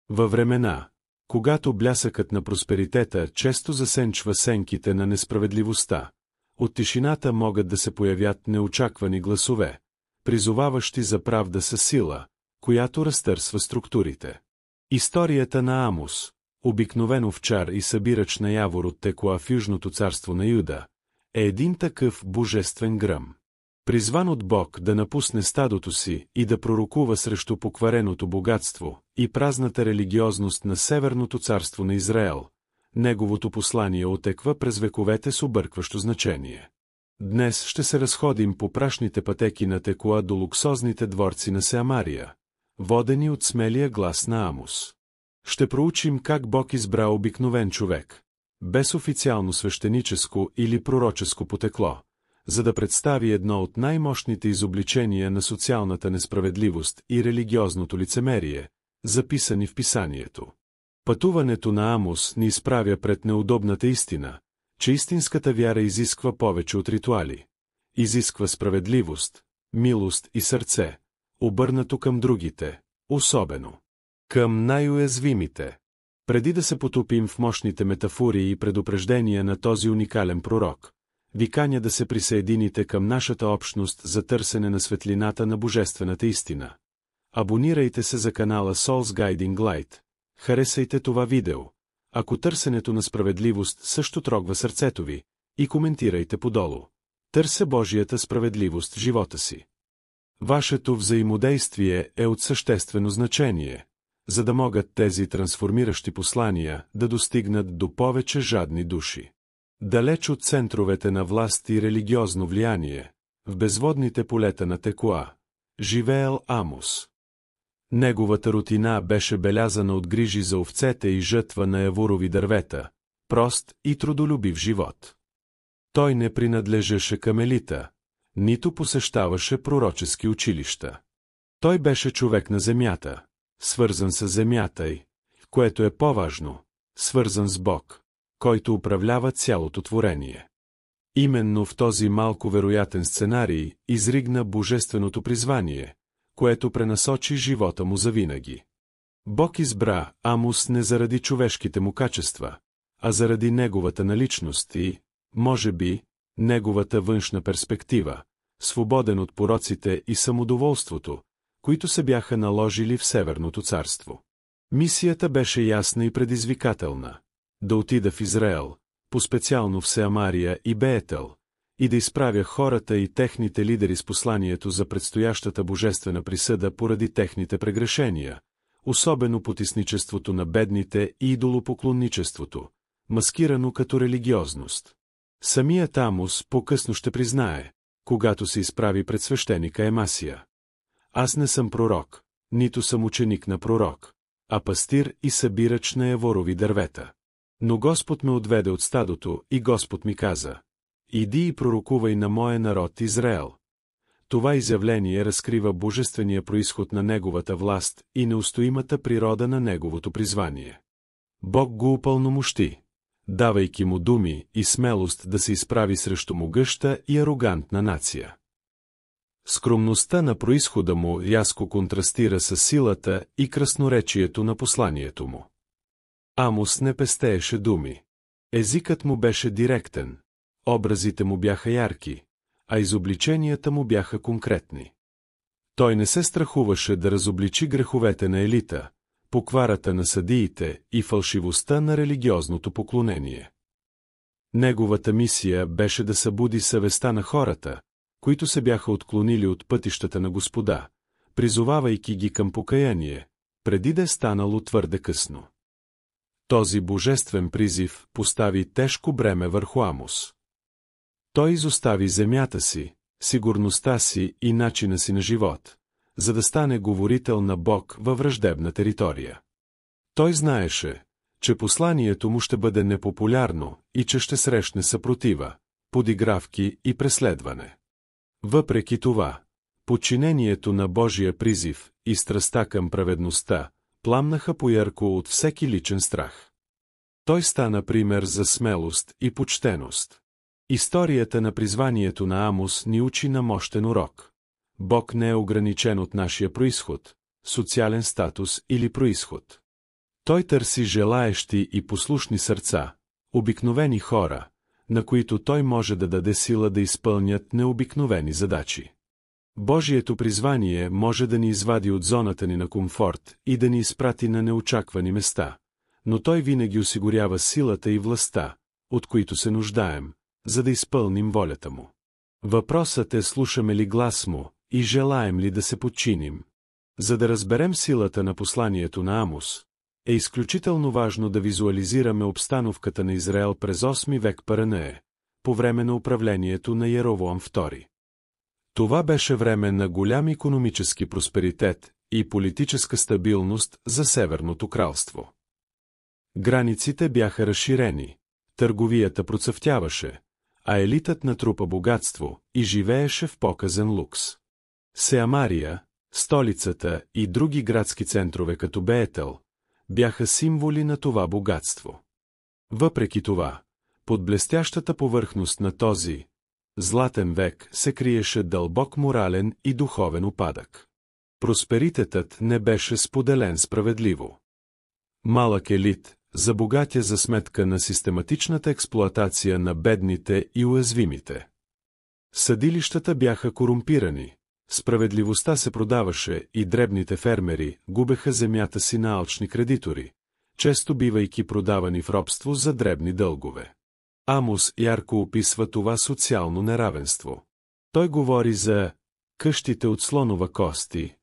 Във времена, когато блясъкът на просперитета често засенчва сенките на несправедливостта, от тишината могат да се появят неочаквани гласове, призоваващи за правда със сила, която разтърсва структурите. Историята на Амос, обикновен овчар и събирач на явор от Текоа в Южното царство на Юда, е един такъв божествен гръм. Призван от Бог да напусне стадото си и да пророкува срещу поквареното богатство и празната религиозност на Северното царство на Израел, неговото послание отеква през вековете с объркващо значение. Днес ще се разходим по прашните пътеки на Текоа до луксозните дворци на Сеамария, водени от смелия глас на Амос. Ще проучим как Бог избра обикновен човек, без официално свещеническо или пророческо потекло, за да представи едно от най-мощните изобличения на социалната несправедливост и религиозното лицемерие, записани в писанието. Пътуването на Амос ни изправя пред неудобната истина, че истинската вяра изисква повече от ритуали. Изисква справедливост, милост и сърце, обърнато към другите, особено към най-уязвимите. Преди да се потопим в мощните метафори и предупреждения на този уникален пророк, ви каня да се присъедините към нашата общност за търсене на светлината на божествената истина. Абонирайте се за канала Souls Guiding Light. Харесайте това видео, ако търсенето на справедливост също трогва сърцето ви, и коментирайте подолу. Търся Божията справедливост в живота си. Вашето взаимодействие е от съществено значение, за да могат тези трансформиращи послания да достигнат до повече жадни души. Далеч от центровете на власт и религиозно влияние, в безводните полета на Текоа, живеел Амос. Неговата рутина беше белязана от грижи за овцете и жътва на яворови дървета, прост и трудолюбив живот. Той не принадлежеше към елита, нито посещаваше пророчески училища. Той беше човек на земята, свързан с земята й, което е по-важно, свързан с Бог, който управлява цялото творение. Именно в този малко вероятен сценарий изригна божественото призвание, което пренасочи живота му завинаги. Бог избра Амос не заради човешките му качества, а заради неговата наличност и, може би, неговата външна перспектива, свободен от пороците и самодоволството, които се бяха наложили в Северното царство. Мисията беше ясна и предизвикателна – да отида в Израел, по-специално в Сеамария и Беетел, и да изправя хората и техните лидери с посланието за предстоящата божествена присъда поради техните прегрешения, особено потисничеството на бедните и идолопоклонничеството, маскирано като религиозност. Самият Амос по-късно ще признае, когато се изправи пред свещеника Емасия. Аз не съм пророк, нито съм ученик на пророк, а пастир и събирач на яворови дървета. Но Господ ме отведе от стадото и Господ ми каза: иди и пророкувай на моя народ Израел. Това изявление разкрива божествения произход на неговата власт и неустоимата природа на неговото призвание. Бог го упълномощи, давайки му думи и смелост да се изправи срещу могъща и арогантна нация. Скромността на произхода му рязко контрастира с силата и красноречието на посланието му. Амос не пестееше думи. Езикът му беше директен, образите му бяха ярки, а изобличенията му бяха конкретни. Той не се страхуваше да разобличи греховете на елита, покварата на съдиите и фалшивостта на религиозното поклонение. Неговата мисия беше да събуди съвестта на хората, които се бяха отклонили от пътищата на Господа, призовавайки ги към покаяние, преди да е станало твърде късно. Този божествен призив постави тежко бреме върху Амос. Той изостави земята си, сигурността си и начина си на живот, за да стане говорител на Бог във враждебна територия. Той знаеше, че посланието му ще бъде непопулярно и че ще срещне съпротива, подигравки и преследване. Въпреки това, подчинението на Божия призив и страстта към праведността пламнаха поярко от всеки личен страх. Той стана пример за смелост и почтеност. Историята на призванието на Амос ни учи на мощен урок. Бог не е ограничен от нашия произход, социален статус или произход. Той търси желаещи и послушни сърца, обикновени хора, на които той може да даде сила да изпълнят необикновени задачи. Божието призвание може да ни извади от зоната ни на комфорт и да ни изпрати на неочаквани места, но той винаги осигурява силата и властта, от които се нуждаем, за да изпълним волята му. Въпросът е, слушаме ли глас му и желаем ли да се подчиним. За да разберем силата на посланието на Амос, е изключително важно да визуализираме обстановката на Израел през 8 век ПРНЕ, по време на управлението на Яровоам II. Това беше време на голям икономически просперитет и политическа стабилност за Северното кралство. Границите бяха разширени, търговията процъфтяваше, а елитът натрупа богатство и живееше в показен лукс. Сеамария, столицата и други градски центрове като Беетел бяха символи на това богатство. Въпреки това, под блестящата повърхност на този златен век се криеше дълбок морален и духовен упадък. Просперитетът не беше споделен справедливо. Малък елит забогатя за сметка на систематичната експлоатация на бедните и уязвимите. Съдилищата бяха корумпирани, справедливостта се продаваше и дребните фермери губеха земята си на алчни кредитори, често бивайки продавани в робство за дребни дългове. Амос ярко описва това социално неравенство. Той говори за къщите от слонова кости,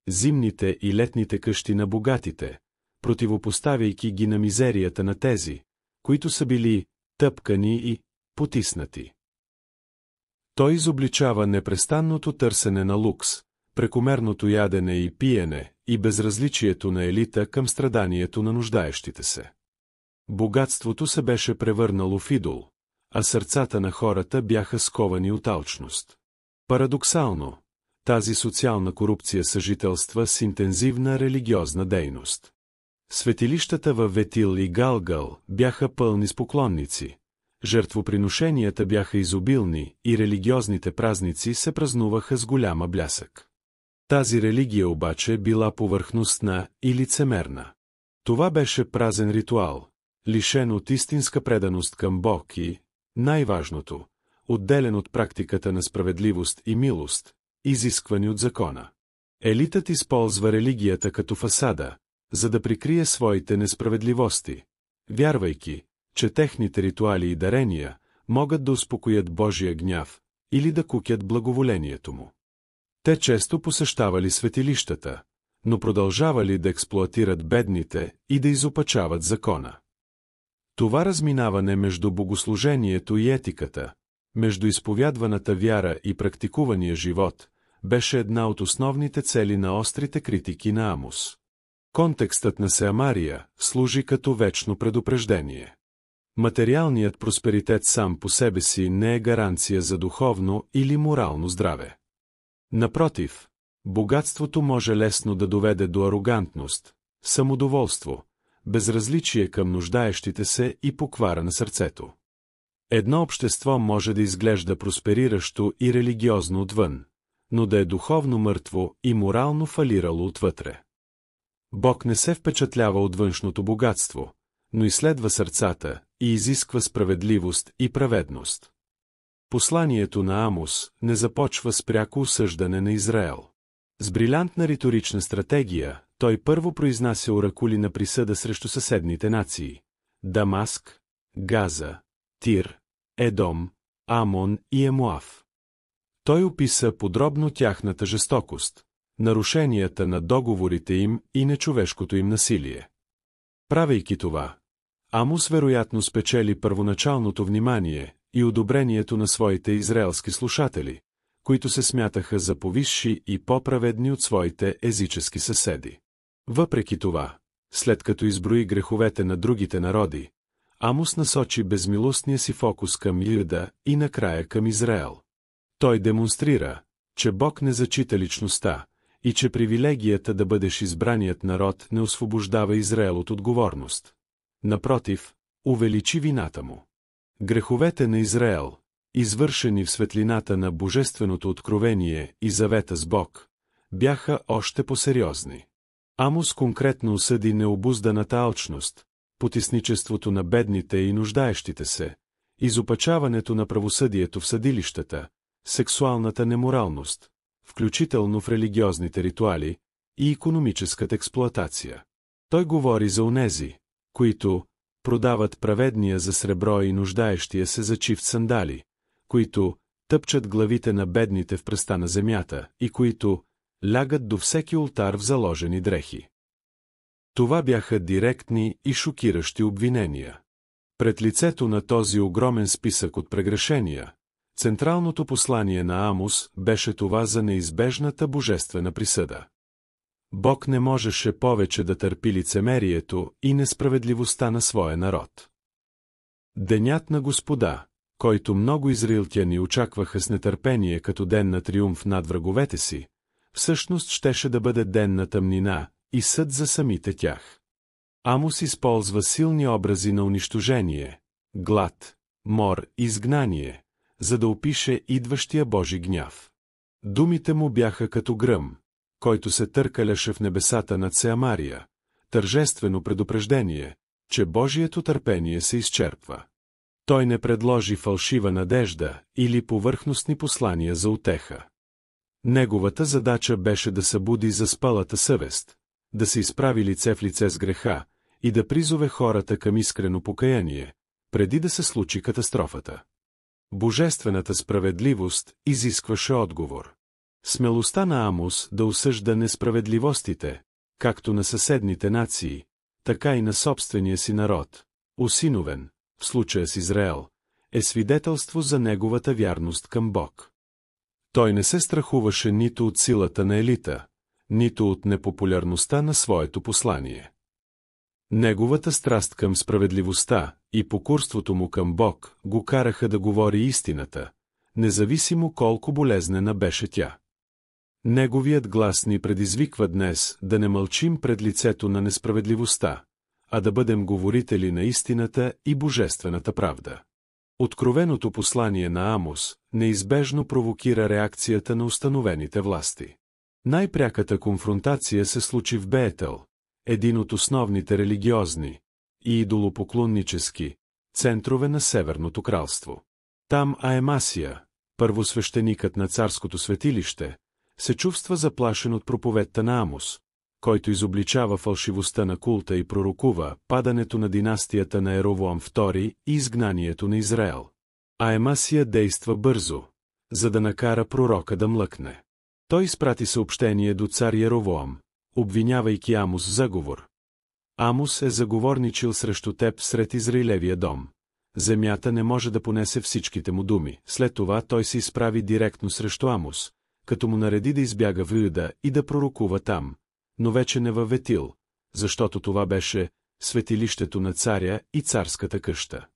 зимните и летните къщи на богатите, противопоставяйки ги на мизерията на тези, които са били тъпкани и потиснати. Той изобличава непрестанното търсене на лукс, прекомерното ядене и пиене и безразличието на елита към страданието на нуждаещите се. Богатството се беше превърнало в идол, а сърцата на хората бяха сковани от алчност. Парадоксално, тази социална корупция съжителства с интензивна религиозна дейност. Светилищата във Ветил и Галгал бяха пълни с поклонници, жертвоприношенията бяха изобилни и религиозните празници се празнуваха с голяма блясък. Тази религия обаче била повърхностна и лицемерна. Това беше празен ритуал, лишен от истинска преданост към Бог и, най-важното, отделен от практиката на справедливост и милост, изисквани от закона. Елитът използва религията като фасада, за да прикрие своите несправедливости, вярвайки, че техните ритуали и дарения могат да успокоят Божия гняв или да кукят благоволението му. Те често посещавали светилищата, но продължавали да експлоатират бедните и да изопачават закона. Това разминаване между богослужението и етиката, между изповядваната вяра и практикувания живот, беше една от основните цели на острите критики на Амос. Контекстът на Сеамария служи като вечно предупреждение. Материалният просперитет сам по себе си не е гаранция за духовно или морално здраве. Напротив, богатството може лесно да доведе до арогантност, самодоволство, безразличие към нуждаещите се и поквара на сърцето. Едно общество може да изглежда проспериращо и религиозно отвън, но да е духовно мъртво и морално фалирало отвътре. Бог не се впечатлява от външното богатство, но изследва сърцата и изисква справедливост и праведност. Посланието на Амос не започва с пряко осъждане на Израел. С брилянтна риторична стратегия, той първо произнася оракули на присъда срещу съседните нации – Дамаск, Газа, Тир, Едом, Амон и Емоав. Той описа подробно тяхната жестокост, нарушенията на договорите им и нечовешкото им насилие. Правейки това, Амос вероятно спечели първоначалното внимание и одобрението на своите израелски слушатели, които се смятаха за повисши и по-праведни от своите езически съседи. Въпреки това, след като изброи греховете на другите народи, Амос насочи безмилостния си фокус към Юда и накрая към Израел. Той демонстрира, че Бог не зачита личността и че привилегията да бъдеш избраният народ не освобождава Израел от отговорност. Напротив, увеличи вината му. Греховете на Израел, извършени в светлината на божественото откровение и завета с Бог, бяха още по-сериозни. Амос конкретно осъди необузданата алчност, потисничеството на бедните и нуждаещите се, изопачаването на правосъдието в съдилищата, сексуалната неморалност, включително в религиозните ритуали, и икономическата експлоатация. Той говори за онези, които продават праведния за сребро и нуждаещия се за чифт сандали, които тъпчат главите на бедните в пръста на земята и които лягат до всеки олтар в заложени дрехи. Това бяха директни и шокиращи обвинения. Пред лицето на този огромен списък от прегрешения, централното послание на Амос беше това за неизбежната божествена присъда. Бог не можеше повече да търпи лицемерието и несправедливостта на своя народ. Денят на Господа, който много израилтяни очакваха с нетърпение като ден на триумф над враговете си, всъщност щеше да бъде ден на тъмнина и съд за самите тях. Амос използва силни образи на унищожение, глад, мор и изгнание, за да опише идващия Божи гняв. Думите му бяха като гръм, който се търкаляше в небесата над Сеамария, тържествено предупреждение, че Божието търпение се изчерпва. Той не предложи фалшива надежда или повърхностни послания за утеха. Неговата задача беше да събуди заспалата съвест, да се изправи лице в лице с греха и да призове хората към искрено покаяние, преди да се случи катастрофата. Божествената справедливост изискваше отговор. Смелостта на Амос да осъжда несправедливостите, както на съседните нации, така и на собствения си народ, усиновен, в случая с Израел, е свидетелство за неговата вярност към Бог. Той не се страхуваше нито от силата на елита, нито от непопулярността на своето послание. Неговата страст към справедливостта и покорството му към Бог го караха да говори истината, независимо колко болезнена беше тя. Неговият глас ни предизвиква днес да не мълчим пред лицето на несправедливостта, а да бъдем говорители на истината и божествената правда. Откровеното послание на Амос неизбежно провокира реакцията на установените власти. Най-пряката конфронтация се случи в Беетел, един от основните религиозни и идолопоклоннически центрове на Северното кралство. Там Аемасия, първосвещеникът на царското светилище, се чувства заплашен от проповедта на Амос, който изобличава фалшивостта на култа и пророкува падането на династията на Еровоам II и изгнанието на Израел. Аемасия действа бързо, за да накара пророка да млъкне. Той изпрати съобщение до цар Еровоам, обвинявайки Амос в заговор. Амос е заговорничил срещу теб сред Израилевия дом. Земята не може да понесе всичките му думи. След това той се изправи директно срещу Амос, като му нареди да избяга в Юда и да пророкува там, но вече не във Ветил, защото това беше светилището на царя и царската къща.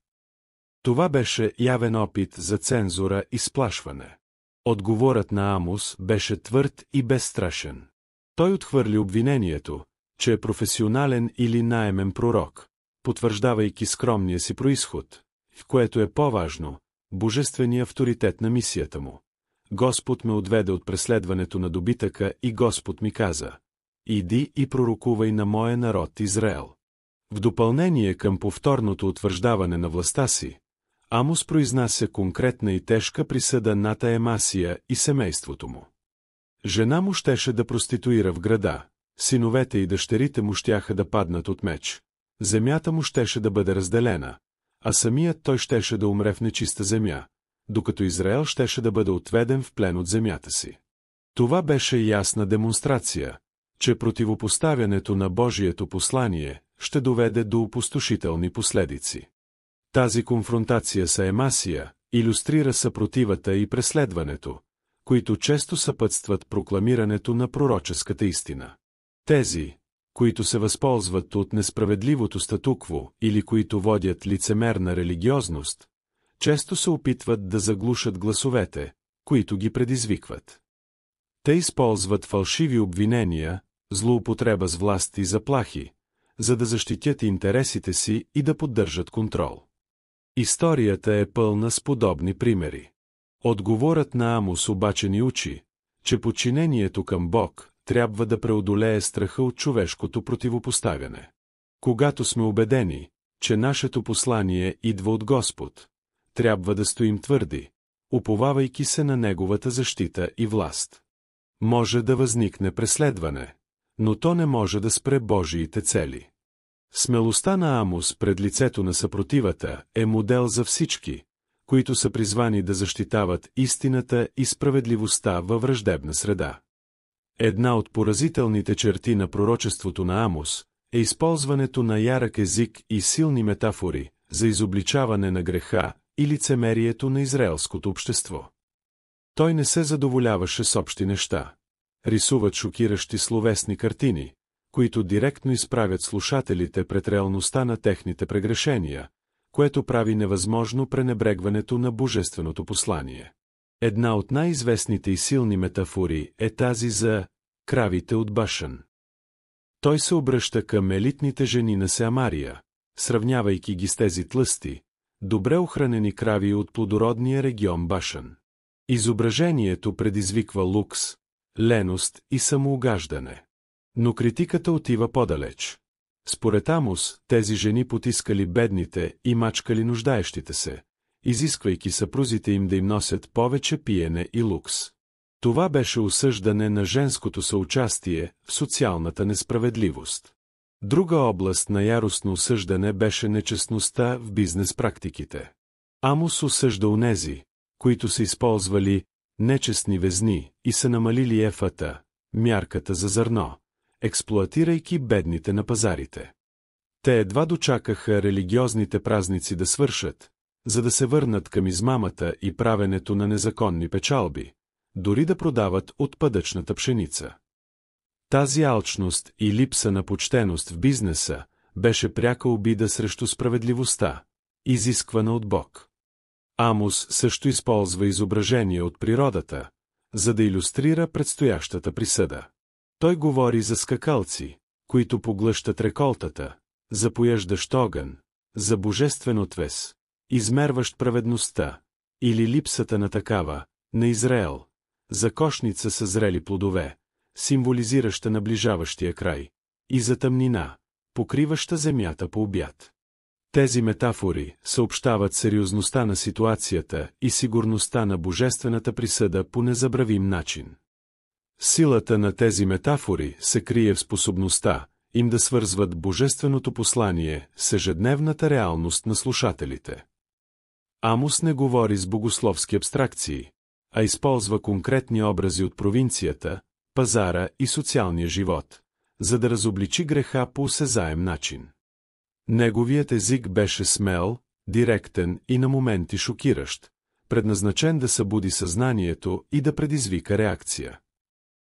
Това беше явен опит за цензура и сплашване. Отговорът на Амос беше твърд и безстрашен. Той отхвърли обвинението, че е професионален или наемен пророк, потвърждавайки скромния си произход, в което е по-важно божествения авторитет на мисията му. Господ ме отведе от преследването на добитъка и Господ ми каза: иди и пророкувай на моя народ Израел. В допълнение към повторното утвърждаване на властта си, Амос произнася конкретна и тежка присъда над Аемасия и семейството му. Жена му щеше да проституира в града, синовете и дъщерите му щяха да паднат от меч, земята му щеше да бъде разделена, а самият той щеше да умре в нечиста земя, докато Израел щеше да бъде отведен в плен от земята си. Това беше ясна демонстрация, че противопоставянето на Божието послание ще доведе до опустошителни последици. Тази конфронтация с Аемасия илюстрира съпротивата и преследването, които често съпътстват прокламирането на пророческата истина. Тези, които се възползват от несправедливото статукво или които водят лицемерна религиозност, често се опитват да заглушат гласовете, които ги предизвикват. Те използват фалшиви обвинения, злоупотреба с власт и заплахи, за да защитят интересите си и да поддържат контрол. Историята е пълна с подобни примери. Отговорът на Амос обаче ни учи, че подчинението към Бог трябва да преодолее страха от човешкото противопоставяне. Когато сме убедени, че нашето послание идва от Господ, трябва да стоим твърди, уповавайки се на Неговата защита и власт. Може да възникне преследване, но то не може да спре Божиите цели. Смелостта на Амос пред лицето на съпротивата е модел за всички, които са призвани да защитават истината и справедливостта във враждебна среда. Една от поразителните черти на пророчеството на Амос е използването на ярък език и силни метафори за изобличаване на греха и лицемерието на израелското общество. Той не се задоволяваше с общи неща. Рисуват шокиращи словесни картини, които директно изправят слушателите пред реалността на техните прегрешения, което прави невъзможно пренебрегването на божественото послание. Една от най-известните и силни метафори е тази за кравите от Башан. Той се обръща към елитните жени на Сеамария, сравнявайки ги с тези тлъсти, добре охранени крави от плодородния регион Башан. Изображението предизвиква лукс, леност и самоугаждане. Но критиката отива по-далеч. Според Амос, тези жени потискали бедните и мачкали нуждаещите се, изисквайки съпрузите им да им носят повече пиене и лукс. Това беше осъждане на женското съучастие в социалната несправедливост. Друга област на яростно осъждане беше нечестността в бизнес практиките. Амос осъжда онези, които са използвали нечестни везни и са намалили ефата, мярката за зърно, експлоатирайки бедните на пазарите. Те едва дочакаха религиозните празници да свършат, за да се върнат към измамата и правенето на незаконни печалби, дори да продават отпадъчната пшеница. Тази алчност и липса на почтеност в бизнеса беше пряка обида срещу справедливостта, изисквана от Бог. Амос също използва изображение от природата, за да илюстрира предстоящата присъда. Той говори за скакалци, които поглъщат реколтата, за поеждащ огън, за божествен отвес, измерващ праведността, или липсата на такава, на Израел, за кошница със зрели плодове, символизираща наближаващия край, и за тъмнина, покриваща земята по обяд. Тези метафори съобщават сериозността на ситуацията и сигурността на божествената присъда по незабравим начин. Силата на тези метафори се крие в способността им да свързват божественото послание с ежедневната реалност на слушателите. Амос не говори с богословски абстракции, а използва конкретни образи от провинцията, пазара и социалния живот, за да разобличи греха по осезаем начин. Неговият език беше смел, директен и на моменти шокиращ, предназначен да събуди съзнанието и да предизвика реакция.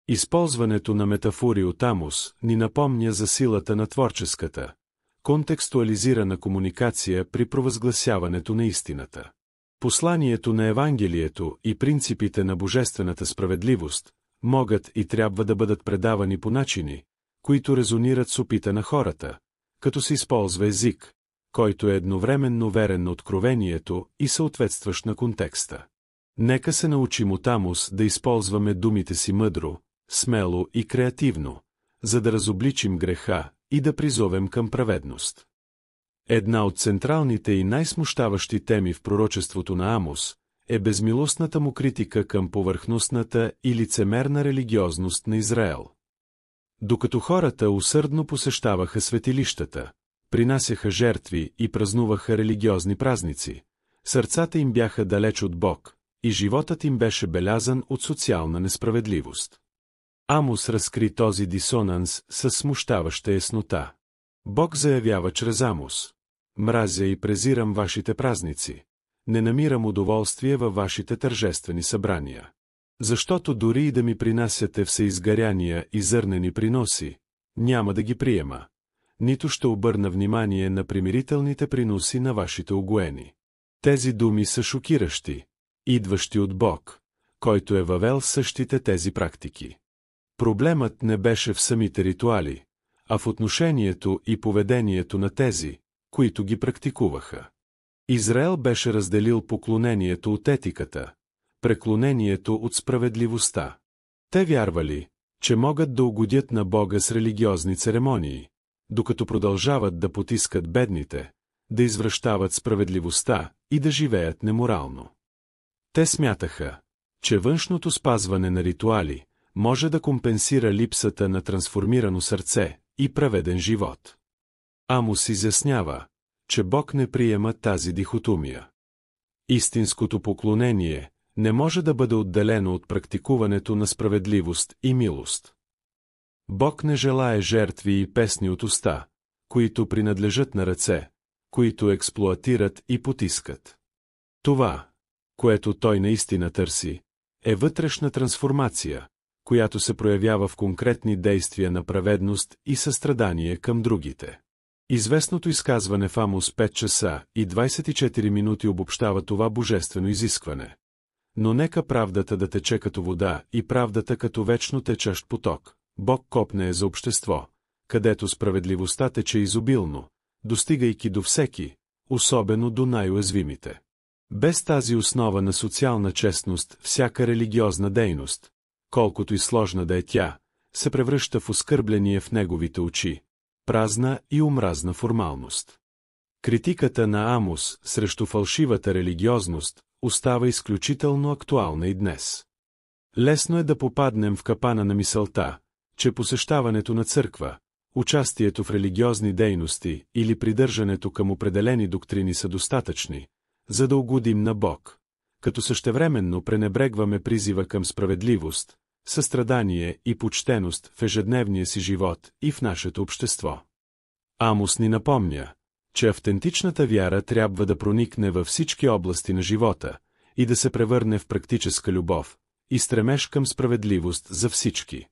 Използването на метафори от Амос ни напомня за силата на творческата, контекстуализирана комуникация при провъзгласяването на истината. Посланието на Евангелието и принципите на божествената справедливост могат и трябва да бъдат предавани по начини, които резонират с опита на хората, като се използва език, който е едновременно верен на откровението и съответстващ на контекста. Нека се научим от Амос да използваме думите си мъдро, смело и креативно, за да разобличим греха и да призовем към праведност. Една от централните и най-смущаващи теми в пророчеството на Амос е безмилостната му критика към повърхностната и лицемерна религиозност на Израел. Докато хората усърдно посещаваха светилищата, принасяха жертви и празнуваха религиозни празници, сърцата им бяха далеч от Бог, и животът им беше белязан от социална несправедливост. Амос разкри този дисонанс със смущаваща яснота. Бог заявява чрез Амос: мразя и презирам вашите празници, не намирам удоволствие във вашите тържествени събрания. Защото дори и да ми принасяте всеизгаряния и зърнени приноси, няма да ги приема, нито ще обърна внимание на примирителните приноси на вашите угоени. Тези думи са шокиращи, идващи от Бог, който е въвел същите тези практики. Проблемът не беше в самите ритуали, а в отношението и поведението на тези, които ги практикуваха. Израел беше разделил поклонението от етиката, преклонението от справедливостта. Те вярвали, че могат да угодят на Бога с религиозни церемонии, докато продължават да потискат бедните, да извращават справедливостта и да живеят неморално. Те смятаха, че външното спазване на ритуали може да компенсира липсата на трансформирано сърце и праведен живот. Амос изяснява, че Бог не приема тази дихотомия. Истинското поклонение не може да бъде отделено от практикуването на справедливост и милост. Бог не желае жертви и песни от уста, които принадлежат на ръце, които експлоатират и потискат. Това, което Той наистина търси, е вътрешна трансформация, която се проявява в конкретни действия на праведност и състрадание към другите. Известното изказване в Амос 5 часа и 24 минути обобщава това божествено изискване. Но нека правдата да тече като вода и правдата като вечно течащ поток. Бог копне за общество, където справедливостта тече изобилно, достигайки до всеки, особено до най-уязвимите. Без тази основа на социална честност, всяка религиозна дейност, колкото и сложна да е тя, се превръща в оскърбление в неговите очи, празна и омразна формалност. Критиката на Амос срещу фалшивата религиозност остава изключително актуална и днес. Лесно е да попаднем в капана на мисълта, че посещаването на църква, участието в религиозни дейности или придържането към определени доктрини са достатъчни, за да угодим на Бог, като същевременно пренебрегваме призива към справедливост, състрадание и почтеност в ежедневния си живот и в нашето общество. Амос ни напомня, че автентичната вяра трябва да проникне във всички области на живота и да се превърне в практическа любов и стремеж към справедливост за всички.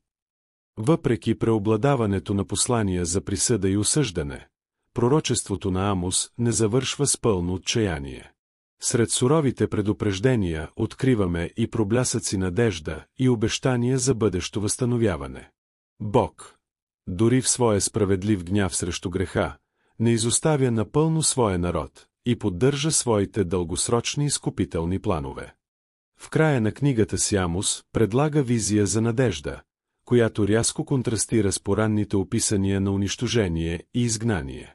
Въпреки преобладаването на послания за присъда и осъждане, пророчеството на Амос не завършва с пълно отчаяние. Сред суровите предупреждения откриваме и проблясъци надежда и обещания за бъдещо възстановяване. Бог, дори в своя справедлив гняв срещу греха, не изоставя напълно своя народ и поддържа своите дългосрочни изкупителни планове. В края на книгата си Амос предлага визия за надежда, която рязко контрастира с поранните описания на унищожение и изгнание.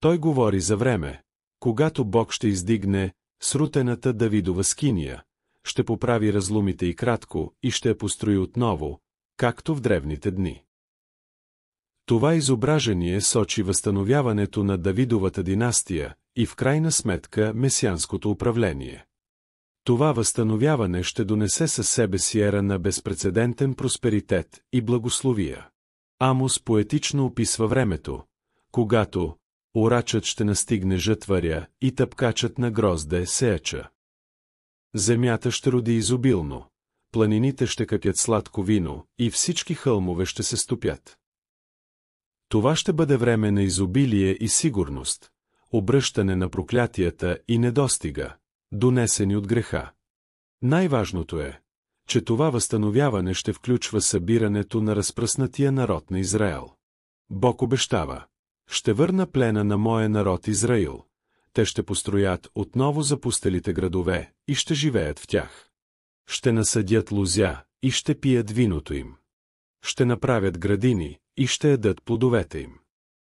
Той говори за време, когато Бог ще издигне срутената Давидова скиния, ще поправи разломите и кратко и ще я построи отново, както в древните дни. Това изображение сочи възстановяването на Давидовата династия и в крайна сметка месианското управление. Това възстановяване ще донесе със себе си ера на безпрецедентен просперитет и благословия. Амос поетично описва времето, когато орачът ще настигне жътваря и тъпкачът на грозде сеяча. Земята ще роди изобилно, планините ще капят сладко вино и всички хълмове ще се стопят. Това ще бъде време на изобилие и сигурност, обръщане на проклятията и недостига, донесени от греха. Най-важното е, че това възстановяване ще включва събирането на разпръснатия народ на Израел. Бог обещава: ще върна плена на моя народ Израил. Те ще построят отново запустелите градове и ще живеят в тях. Ще насадят лозя и ще пият виното им. Ще направят градини и ще ядат плодовете им.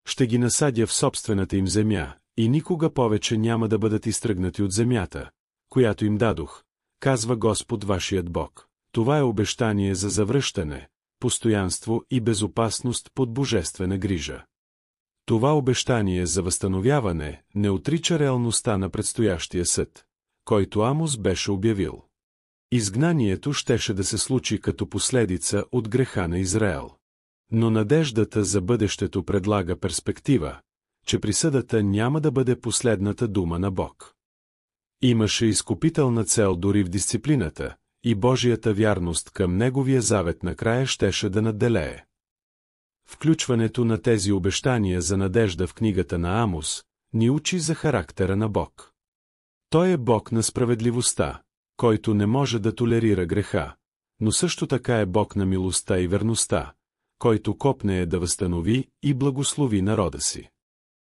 Ще ги насадя в собствената им земя и никога повече няма да бъдат изтръгнати от земята, която им дадох, казва Господ вашият Бог. Това е обещание за завръщане, постоянство и безопасност под божествена грижа. Това обещание за възстановяване не отрича реалността на предстоящия съд, който Амос беше обявил. Изгнанието щеше да се случи като последица от греха на Израел. Но надеждата за бъдещето предлага перспектива, че присъдата няма да бъде последната дума на Бог. Имаше изкупителна цел дори в дисциплината, и Божията вярност към Неговия завет накрая щеше да надделее. Включването на тези обещания за надежда в книгата на Амос ни учи за характера на Бог. Той е Бог на справедливостта, който не може да толерира греха, но също така е Бог на милостта и верността, който копне да възстанови и благослови народа си.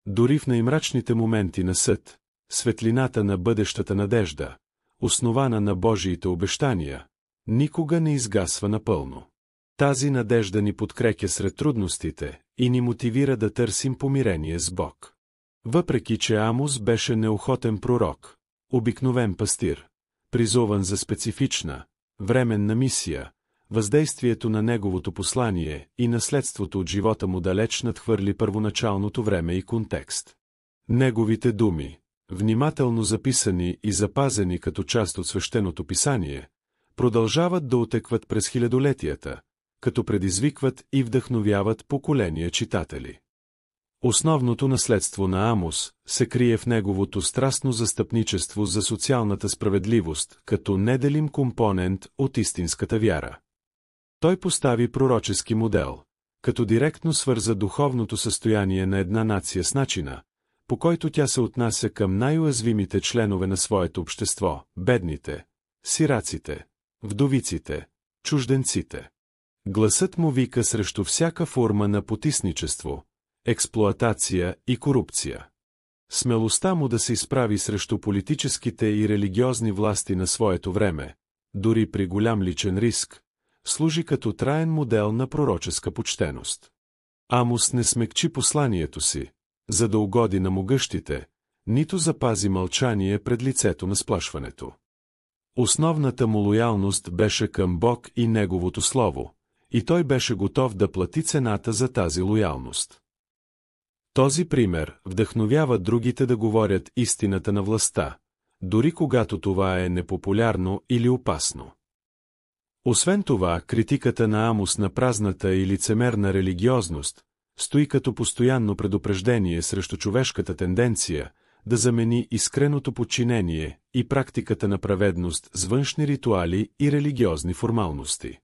Дори в най-мрачните моменти на съд, светлината на бъдещата надежда, основана на Божиите обещания, никога не изгасва напълно. Тази надежда ни подкрепя сред трудностите и ни мотивира да търсим помирение с Бог. Въпреки че Амос беше неохотен пророк, обикновен пастир, призован за специфична, временна мисия, въздействието на неговото послание и наследството от живота му далеч надхвърли първоначалното време и контекст. Неговите думи, внимателно записани и запазени като част от свещеното писание, продължават да отекват през хилядолетията, като предизвикват и вдъхновяват поколения читатели. Основното наследство на Амос се крие в неговото страстно застъпничество за социалната справедливост, като неделим компонент от истинската вяра. Той постави пророчески модел, като директно свърза духовното състояние на една нация с начина, по който тя се отнася към най-уязвимите членове на своето общество – бедните, сираците, вдовиците, чужденците. Гласът му вика срещу всяка форма на потисничество, експлоатация и корупция. Смелостта му да се изправи срещу политическите и религиозни власти на своето време, дори при голям личен риск, служи като траен модел на пророческа почтеност. Амос не смекчи посланието си, за да угоди на могъщите, нито запази мълчание пред лицето на сплашването. Основната му лоялност беше към Бог и Неговото Слово, и той беше готов да плати цената за тази лоялност. Този пример вдъхновява другите да говорят истината на властта, дори когато това е непопулярно или опасно. Освен това, критиката на Амос на празната и лицемерна религиозност стои като постоянно предупреждение срещу човешката тенденция да замени искреното подчинение и практиката на праведност с външни ритуали и религиозни формалности.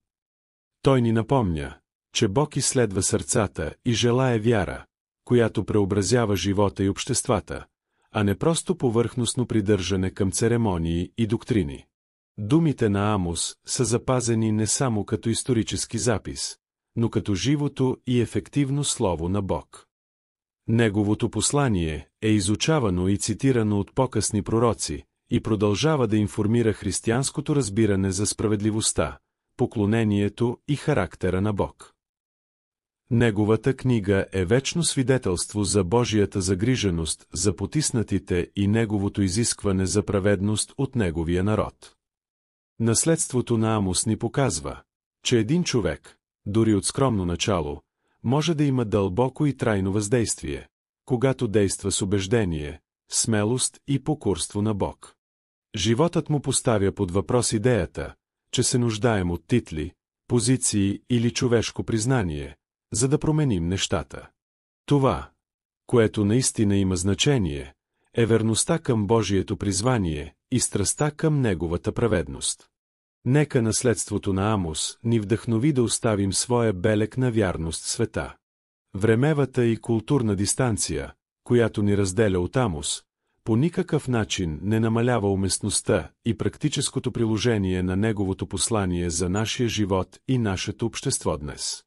Той ни напомня, че Бог изследва сърцата и желае вяра, която преобразява живота и обществата, а не просто повърхностно придържане към церемонии и доктрини. Думите на Амос са запазени не само като исторически запис, но като живото и ефективно слово на Бог. Неговото послание е изучавано и цитирано от по-късни пророци и продължава да информира християнското разбиране за справедливостта, поклонението и характера на Бог. Неговата книга е вечно свидетелство за Божията загриженост за потиснатите и неговото изискване за праведност от неговия народ. Наследството на Амос ни показва, че един човек, дори от скромно начало, може да има дълбоко и трайно въздействие, когато действа с убеждение, смелост и покорство на Бог. Животът му поставя под въпрос идеята, че се нуждаем от титли, позиции или човешко признание, за да променим нещата. Това, което наистина има значение, е верността към Божието призвание и страстта към Неговата праведност. Нека наследството на Амос ни вдъхнови да оставим своя белег на вярност в света. Времевата и културна дистанция, която ни разделя от Амос, по никакъв начин не намалява уместността и практическото приложение на неговото послание за нашия живот и нашето общество днес.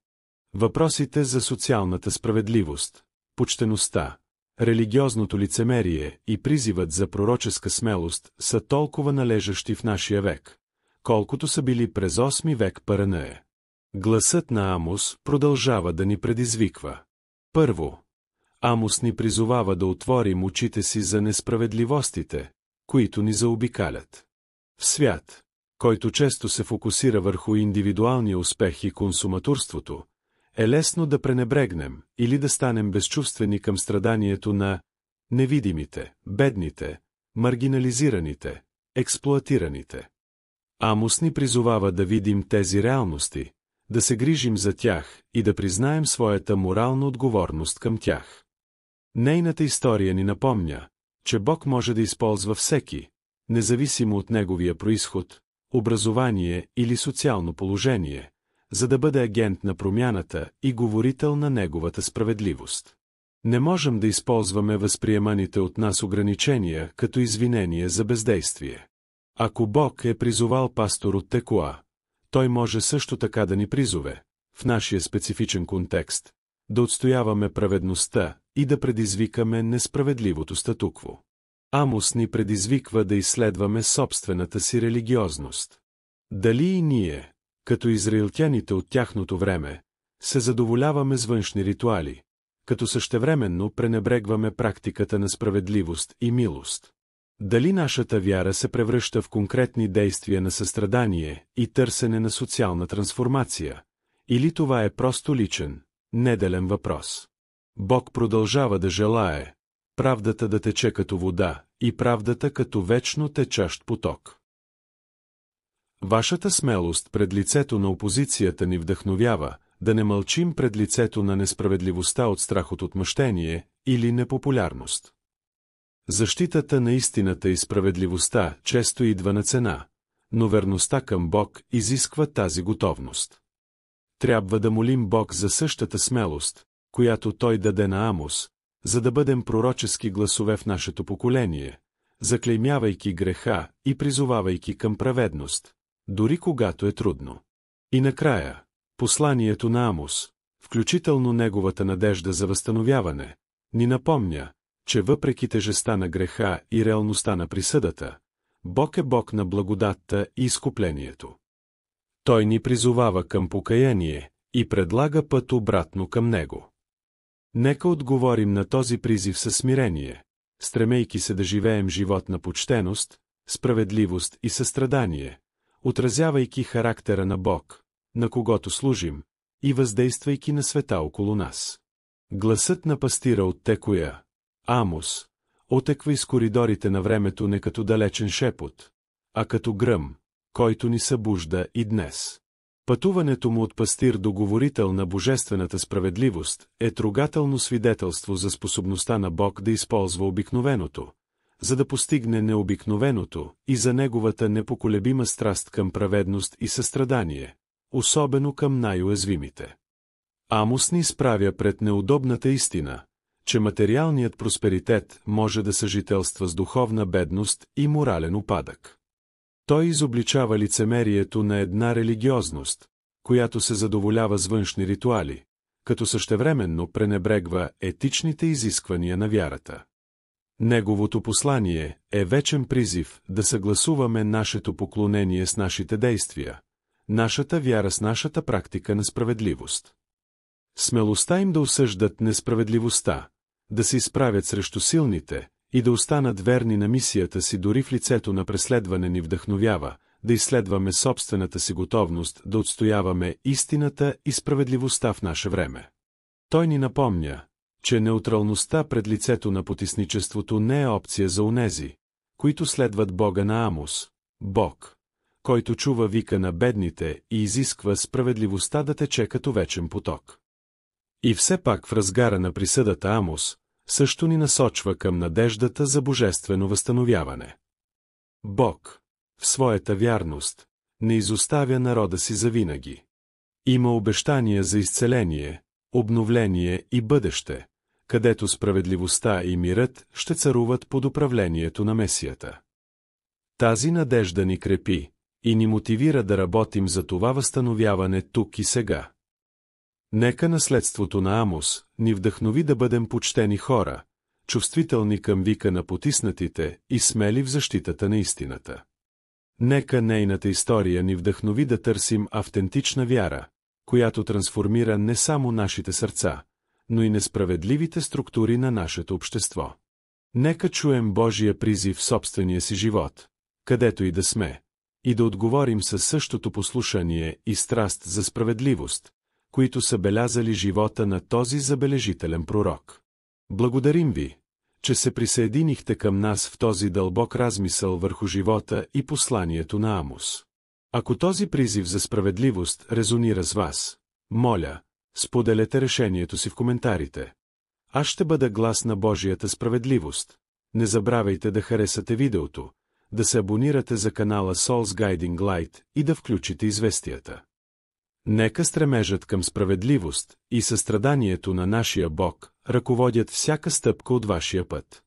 Въпросите за социалната справедливост, почтеността, религиозното лицемерие и призивът за пророческа смелост са толкова належащи в нашия век, колкото са били през 8 век ПРНЕ. Гласът на Амос продължава да ни предизвиква. Първо, Амос ни призовава да отворим очите си за несправедливостите, които ни заобикалят. В свят, който често се фокусира върху индивидуалния успех и консуматурството, е лесно да пренебрегнем или да станем безчувствени към страданието на невидимите, бедните, маргинализираните, експлоатираните. Амос ни призовава да видим тези реалности, да се грижим за тях и да признаем своята морална отговорност към тях. Нейната история ни напомня, че Бог може да използва всеки, независимо от неговия произход, образование или социално положение, за да бъде агент на промяната и говорител на неговата справедливост. Не можем да използваме възприеманите от нас ограничения като извинение за бездействие. Ако Бог е призовал пастор от Текоа, той може също така да ни призове, в нашия специфичен контекст, да отстояваме праведността и да предизвикаме несправедливото статукво. Амос ни предизвиква да изследваме собствената си религиозност. Дали и ние, Като израилтяните от тяхното време, се задоволяваме с външни ритуали, като същевременно пренебрегваме практиката на справедливост и милост. Дали нашата вяра се превръща в конкретни действия на състрадание и търсене на социална трансформация, или това е просто личен, неделен въпрос? Бог продължава да желае правдата да тече като вода и правдата като вечно течащ поток. Вашата смелост пред лицето на опозицията ни вдъхновява да не мълчим пред лицето на несправедливостта от страх от отмъщение или непопулярност. Защитата на истината и справедливостта често идва на цена, но верността към Бог изисква тази готовност. Трябва да молим Бог за същата смелост, която Той даде на Амос, за да бъдем пророчески гласове в нашето поколение, заклеймявайки греха и призовавайки към праведност, дори когато е трудно. И накрая, посланието на Амос, включително неговата надежда за възстановяване, ни напомня, че въпреки тежестта на греха и реалността на присъдата, Бог е Бог на благодатта и изкуплението. Той ни призовава към покаяние и предлага път обратно към Него. Нека отговорим на този призив със смирение, стремейки се да живеем живот на почтеност, справедливост и състрадание, отразявайки характера на Бог, на когото служим, и въздействайки на света около нас. Гласът на пастира от Текоя, Амос, отеква из коридорите на времето не като далечен шепот, а като гръм, който ни събужда и днес. Пътуването му от пастир до говорител на божествената справедливост е трогателно свидетелство за способността на Бог да използва обикновеното, за да постигне необикновеното и за неговата непоколебима страст към праведност и състрадание, особено към най-уязвимите. Амос ни изправя пред неудобната истина, че материалният просперитет може да съжителства с духовна бедност и морален упадък. Той изобличава лицемерието на една религиозност, която се задоволява с външни ритуали, като същевременно пренебрегва етичните изисквания на вярата. Неговото послание е вечен призив да съгласуваме нашето поклонение с нашите действия, нашата вяра с нашата практика на справедливост. Смелостта им да осъждат несправедливостта, да се изправят срещу силните и да останат верни на мисията си дори в лицето на преследване ни вдъхновява, да изследваме собствената си готовност да отстояваме истината и справедливостта в наше време. Той ни напомня, че неутралността пред лицето на потисничеството не е опция за онези, които следват Бога на Амос, Бог, който чува вика на бедните и изисква справедливостта да тече като вечен поток. И все пак в разгара на присъдата Амос също ни насочва към надеждата за божествено възстановяване. Бог, в своята вярност, не изоставя народа си завинаги. Има обещания за изцеление, обновление и бъдеще, където справедливостта и мирът ще царуват под управлението на Месията. Тази надежда ни крепи и ни мотивира да работим за това възстановяване тук и сега. Нека наследството на Амос ни вдъхнови да бъдем почтени хора, чувствителни към вика на потиснатите и смели в защитата на истината. Нека нейната история ни вдъхнови да търсим автентична вяра, която трансформира не само нашите сърца, но и несправедливите структури на нашето общество. Нека чуем Божия призив в собствения си живот, където и да сме, и да отговорим със същото послушание и страст за справедливост, които са белязали живота на този забележителен пророк. Благодарим ви, че се присъединихте към нас в този дълбок размисъл върху живота и посланието на Амос. Ако този призив за справедливост резонира с вас, моля, споделете решението си в коментарите. Аз ще бъда глас на Божията справедливост. Не забравяйте да харесате видеото, да се абонирате за канала Souls Guiding Light и да включите известията. Нека стремежът към справедливост и състраданието на нашия Бог ръководят всяка стъпка от вашия път.